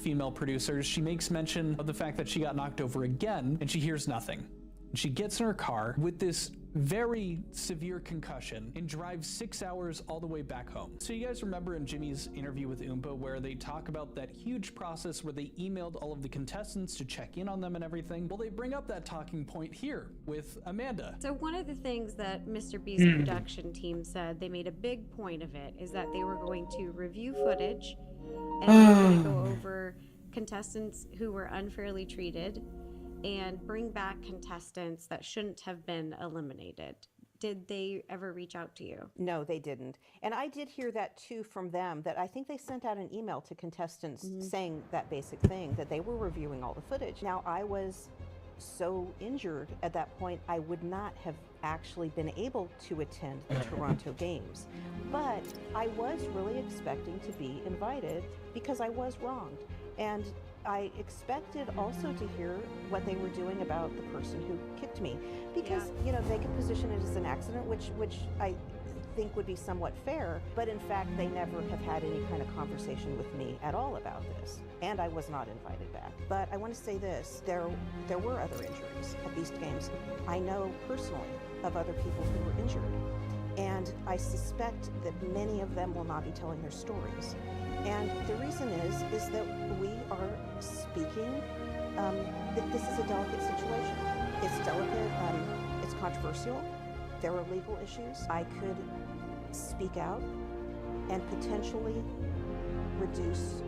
female producers, she makes mention of the fact that she got knocked over again and she hears nothing. She gets in her car with this very severe concussion and drives 6 hours all the way back home. So you guys remember in Jimmy's interview with Oompa where they talk about that huge process where they emailed all of the contestants to check in on them and everything? Well, they bring up that talking point here with Amanda. So one of the things that Mr. Beast production team said, they made a big point of it, is that they were going to review footage and they were going to go over contestants who were unfairly treated and bring back contestants that shouldn't have been eliminated. Did they ever reach out to you? No, they didn't. And I did hear that too from them, that I think they sent out an email to contestants saying that basic thing, that they were reviewing all the footage. Now, I was so injured at that point, I would not have actually been able to attend the Toronto Games. But I was really expecting to be invited because I was wronged. And I expected also to hear what they were doing about the person who kicked me, because you know, they could position it as an accident, which I think would be somewhat fair, but in fact they never have had any kind of conversation with me at all about this, and I was not invited back. But I want to say this, there were other injuries at Beast Games. I know personally of other people who were injured, and I suspect that many of them will not be telling their stories. And the reason is that we are speaking, that this is a delicate situation. It's delicate, it's controversial, there are legal issues. I could speak out and potentially reduce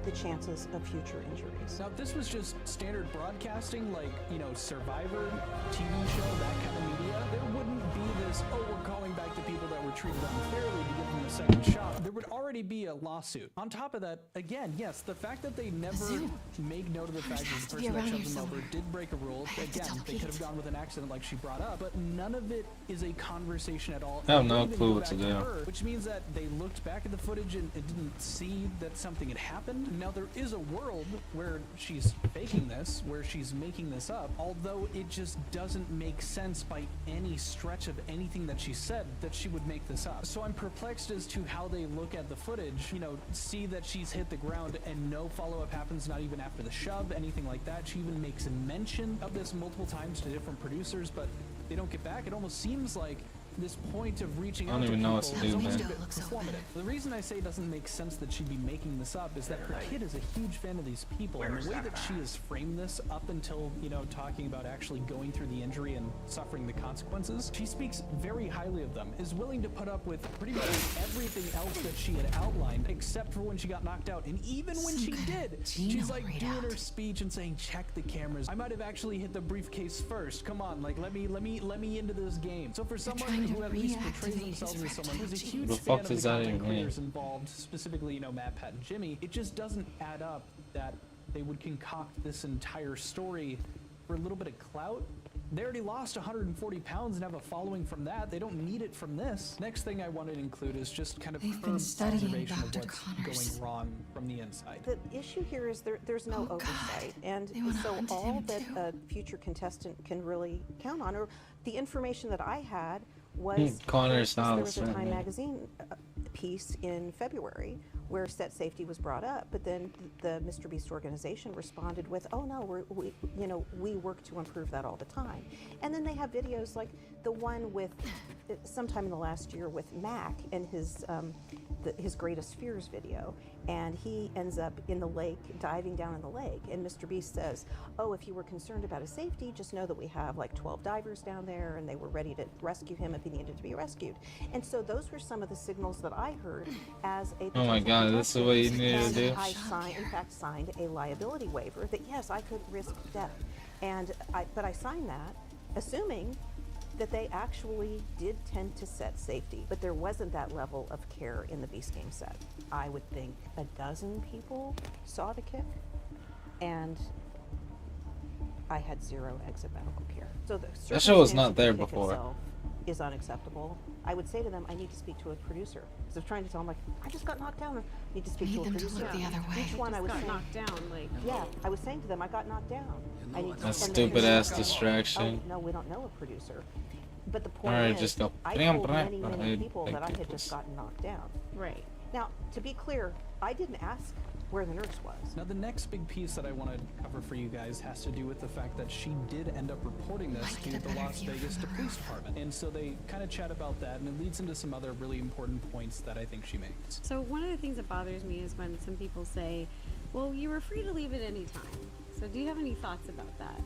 the chances of future injuries. Now, if this was just standard broadcasting, like, you know, Survivor, TV show, that kind of media, there wouldn't be this, oh, we're calling back the people that were treated unfairly to give them a second shot. There would already be a lawsuit. On top of that, again, yes, the fact that they never make note of the fact that the person that shoved them over did break a rule, again, they could have gone with an accident like she brought up, but none of it is a conversation at all. I have no clue what to do. Which means that they looked back at the footage and didn't see that something had happened. Now, there is a world where she's faking this, where she's making this up, although it just doesn't make sense by any stretch of anything that she said that she would make this up. So I'm perplexed as to how they look at the footage, you know, see that she's hit the ground and no follow-up happens, not even after the shove, anything like that. She even makes a mention of this multiple times to different producers, but they don't get back. It almost seems like this point of reaching out to people is almost a bit performative. The reason I say it doesn't make sense that she'd be making this up is that her kid is a huge fan of these people, and the way that she has framed this up until, you know, talking about actually going through the injury and suffering the consequences, she speaks very highly of them, is willing to put up with pretty much everything else that she had outlined, except for when she got knocked out. And even when she did, she's like doing her speech and saying, check the cameras. I might have actually hit the briefcase first. Come on, like let me into this game. So for someone who at least portrays themselves as someone who's a huge fan of the content creators involved, specifically, you know, Matt, Pat, and Jimmy, it just doesn't add up that they would concoct this entire story for a little bit of clout. They already lost 140 pounds and have a following from that. They don't need it from this. Next thing I wanted to include is just kind of her observation of what's going wrong from the inside. The issue here is there's no oversight, and so all that a future contestant can really count on, or the information that I had was Connor's there was a Time magazine piece in February where set safety was brought up, but then the Mr. Beast organization responded with, oh no, we work to improve that all the time. And then they have videos like the one with sometime in the last year with Mac and his greatest fears video, and he ends up in the lake, diving down in the lake, and Mr. Beast says, oh, if you were concerned about his safety, just know that we have like 12 divers down there and they were ready to rescue him if he needed to be rescued. And so those were some of the signals that I heard as a oh my god, this is what you need to do. I signed a liability waiver that yes, I could risk death, but I signed that assuming that they actually did tend to set safety, but there wasn't that level of care in the Beast Game set. I would think a dozen people saw the kick, and I had 0 exit medical care. So that show was not there before. Is unacceptable. I would say to them, I need to speak to a producer. Because I was trying to tell them, like, I just got knocked down. I need to speak to a producer. The other way. Each one I was saying, knocked down, like. Yeah, I was saying to them, I got knocked down. I need to. That stupid ass distraction. Oh, no, we don't know a producer. But the point Alright, is, just go. I told many people that I had just gotten knocked down. Right. Now, to be clear, I didn't ask where the nurse was. Now, the next big piece that I want to cover for you guys has to do with the fact that she did end up reporting this to the Las Vegas Police Department. And so they kind of chat about that, and it leads into some other really important points that I think she makes. So one of the things that bothers me is when some people say, well, you were free to leave at any time. So do you have any thoughts about that?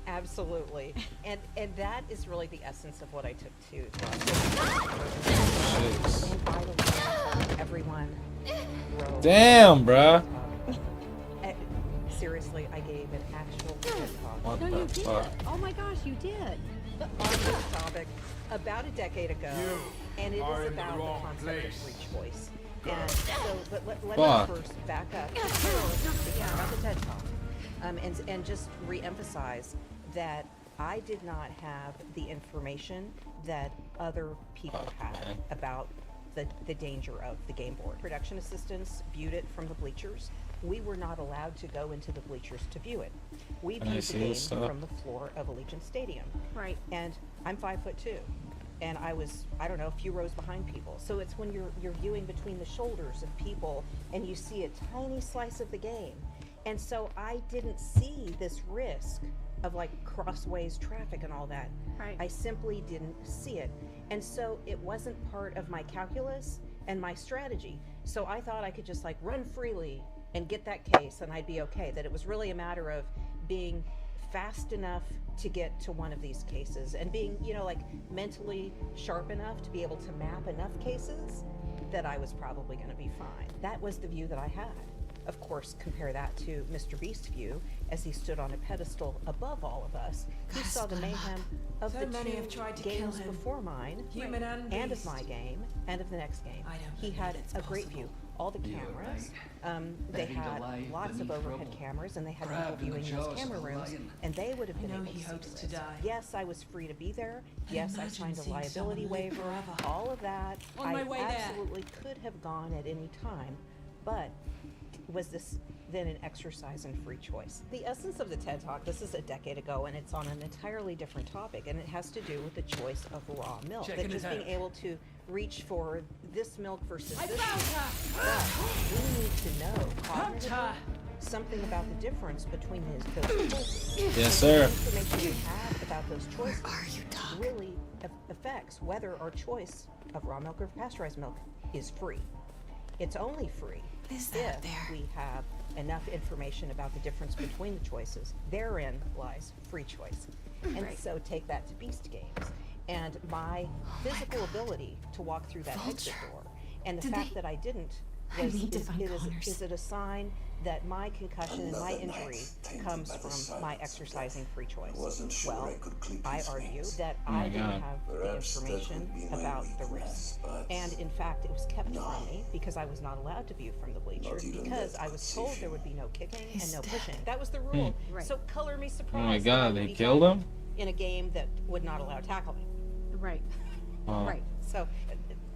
Absolutely. And that is really the essence of what I took to Jeez. and I told everyone. wrote, Damn, bruh. eh, seriously, I gave an actual TED talk What No, you the did. fuck? Oh my gosh, you did. on this topic about a decade ago, and it is about the concept of free choice. And so, but let me Fuck. first back up about the TED Talk, and just re-emphasize that I did not have the information that other people had Okay. about the danger of the game board. Production assistants viewed it from the bleachers. We were not allowed to go into the bleachers to view it. We I viewed the see game what's up. from the floor of Allegiant Stadium. Right. And I'm 5'2", and I was, I don't know, a few rows behind people. So it's when you're viewing between the shoulders of people and you see a tiny slice of the game. And so I didn't see this risk of like crossways traffic and all that. Right. I simply didn't see it. And so it wasn't part of my calculus and my strategy. So I thought I could just like run freely and get that case and I'd be okay. That it was really a matter of being fast enough to get to one of these cases and being, you know, like mentally sharp enough to be able to map enough cases that I was probably going to be fine. That was the view that I had. Of course, compare that to Mr. Beast's view as he stood on a pedestal above all of us. He saw the mayhem of So the many have two tried to kill games him. before mine, Human and and of beast. my game, and of the next game. I don't He had believe it's a great possible. view. All the cameras, they Buried had alive lots of beneath overhead rubble. cameras, and they had Grabbed people in the viewing those jaws camera of a rooms, lion. and they would have I been know able he to see hopes the to risk. die. Yes, I was free to be there. I Yes, I imagine signed a seeing liability someone live waiver. forever. All of that, On I my way there. absolutely could have gone at any time, but was this then an exercise in free choice? The essence of the TED Talk, this is a decade ago, and it's on an entirely different topic, and it has to do with the choice of raw milk. Checking That just it being out. able to reach for this milk versus I this found milk. her! But we need to know Found cognitively her! something about the difference between those choices. Yes, sir. The information we have about those choices really affects whether our choice of raw milk or pasteurized milk is free. It's only free if we have enough information about the difference between the choices. Therein lies free choice. And so take that to Beast Games. And my physical ability to walk through that exit door, and the fact that I didn't, was, is it a sign that my concussion and my injury comes from my exercising free choice? Well, I argue that I didn't have the information about the risk. And in fact, it was kept from me because I was not allowed to view from the bleachers because I was told there would be no kicking and no pushing. That was the rule. Right. So color me surprised. Oh my that I God, would they be killed tackled him? in a game that would not allow tackling. Right. Oh. Right. So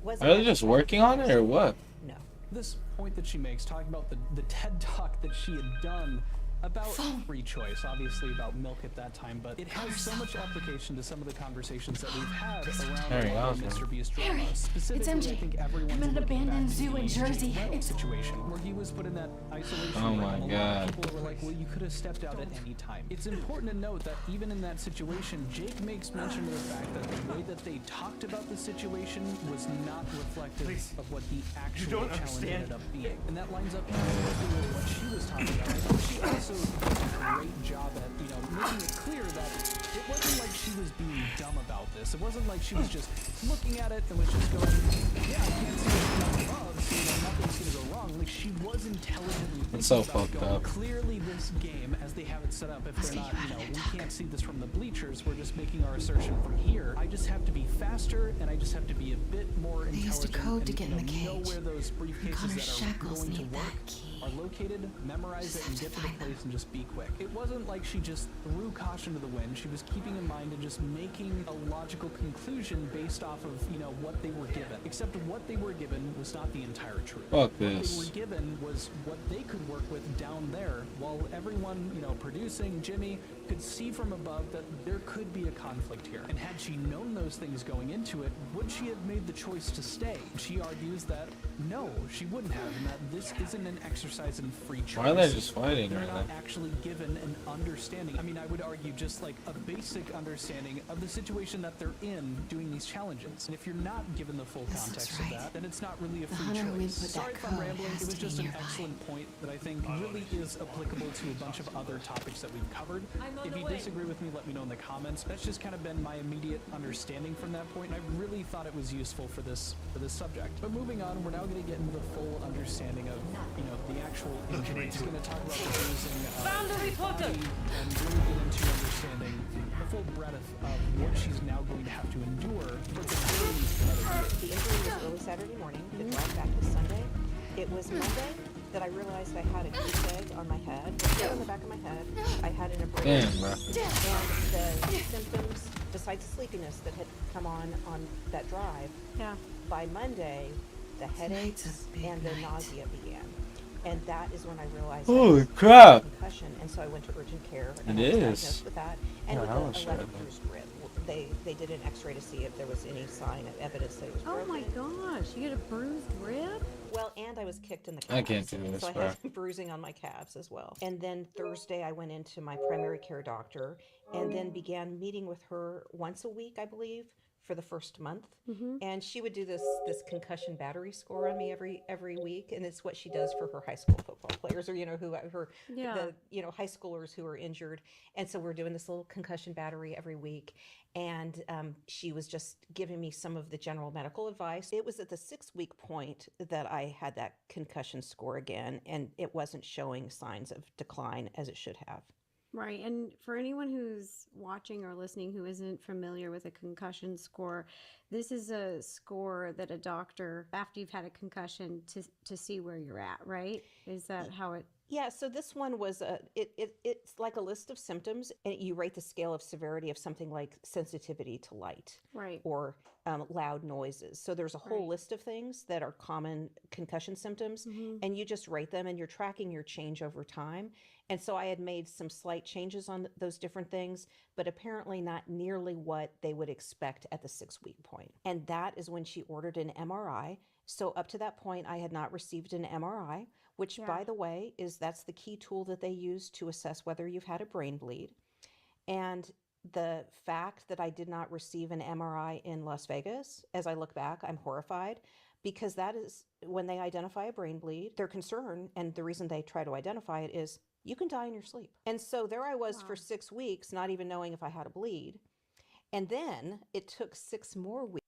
was Are they just working on it or what? No. This point that she makes, talking about the TED Talk that she had done about free choice, obviously about milk at that time, but it has so much application to some of the conversations that we've had around Very the awesome. Mr. Beast drama. Specifically, empty. I think everyone's I'm in an looking abandoned back to zoo the in Jersey. Jake Reynolds It's- situation where he was put in that isolation Oh room, my and a lot God. of people were like, well, you could have stepped out at any time. It's important to note that even in that situation, Jake makes mention of the fact that the way that they talked about the situation was not reflective of what the actual challenge ended up being. And that lines up perfectly with what she was talking about. I think she also does a great job at, you know, making it clear that it wasn't like she was being dumb about this. It wasn't like she was just looking at it and was just going, yeah, I can't see anything above, so, you know, nothing's gonna go wrong. Like, she was intelligently thinking It's so about fucked going, up. clearly this game, as they have it set up, if they're not, you know, we can't see this from the bleachers, we're just making our assertion from here. I just have to be faster, and I just have to be a bit more intelligent. used a code and, to get you in the know cage. where those briefcases Connor that are Shackles going to need work that key. are located, memorize it, and get to the place and just be quick. It wasn't like she just threw caution to the wind. She was keeping in mind and just making a logical conclusion based off of, you know, what they were given. Except what they were given was not the entire truth. Fuck What they this. were given was what they could work with down there, while everyone, you know, producing, Jimmy, could see from above that there could be a conflict here. And had she known those things going into it, would she have made the choice to stay? She argues that no, she wouldn't have, and that this isn't an exercise in free choice. Why are they just fighting They're right not now? actually given an understanding. I mean, I would argue just like a basic understanding of the situation that they're in doing these challenges. And if you're not given the full context of that, then it's not really a free choice. Sorry if I'm rambling. It was just an excellent point that I think really is applicable to a bunch of other topics that we've covered. If you disagree with me, let me know in the comments. That's just kind of been my immediate understanding from that point, and I really thought it was useful for this subject. But moving on, we're now going to get into the full understanding of, the actual injury. We're going to talk about the bruising body and really get into understanding the full breadth of what she's now going to have to endure for the days that The injury was early Saturday morning. The drive back to Sunday. It was Monday that I realized I had a goose egg on my head, right on the back of my head. I had an abrasion. Damn, bro. And the symptoms, besides the sleepiness that had come on that drive, Yeah. by Monday, the headaches and the nausea began. And that is when I realized I Holy had crap. a concussion. And so I went to urgent care and It I was is. diagnosed with that. And Yeah, with I a was left sure. bruised rib. They did an x-ray to see if there was any sign of evidence that it was Oh broken. my gosh, you get a bruised rib? Well, and I was kicked in the calves. I can't do this, So I bro. had bruising on my calves as well. And then Thursday, I went into my primary care doctor and then began meeting with her once a week, I believe, for the first month. And she would do this concussion battery score on me every week, and it's what she does for her high school football players, or Yeah. the high schoolers who are injured. And so we're doing this little concussion battery every week. And she was just giving me some of the general medical advice. It was at the 6-week point that I had that concussion score again, and it wasn't showing signs of decline as it should have. Right. And for anyone who's watching or listening who isn't familiar with a concussion score, this is a score that a doctor, after you've had a concussion, to see where you're at, right? Is that how it? Yeah, so this one was it's like a list of symptoms, and you rate the scale of severity of something like sensitivity to light Right. or loud noises. So there's a whole Right. list of things that are common concussion symptoms, and you just rate them, and you're tracking your change over time. And so I had made some slight changes on those different things, but apparently not nearly what they would expect at the 6-week point. And that is when she ordered an MRI. So up to that point, I had not received an MRI, which, Yeah. by the way, that's the key tool that they use to assess whether you've had a brain bleed. And the fact that I did not receive an MRI in Las Vegas, as I look back, I'm horrified, because that is when they identify a brain bleed, their concern, and the reason they try to identify it is you can die in your sleep. And so there I was for Wow. 6 weeks, not even knowing if I had a bleed. And then it took 6 more weeks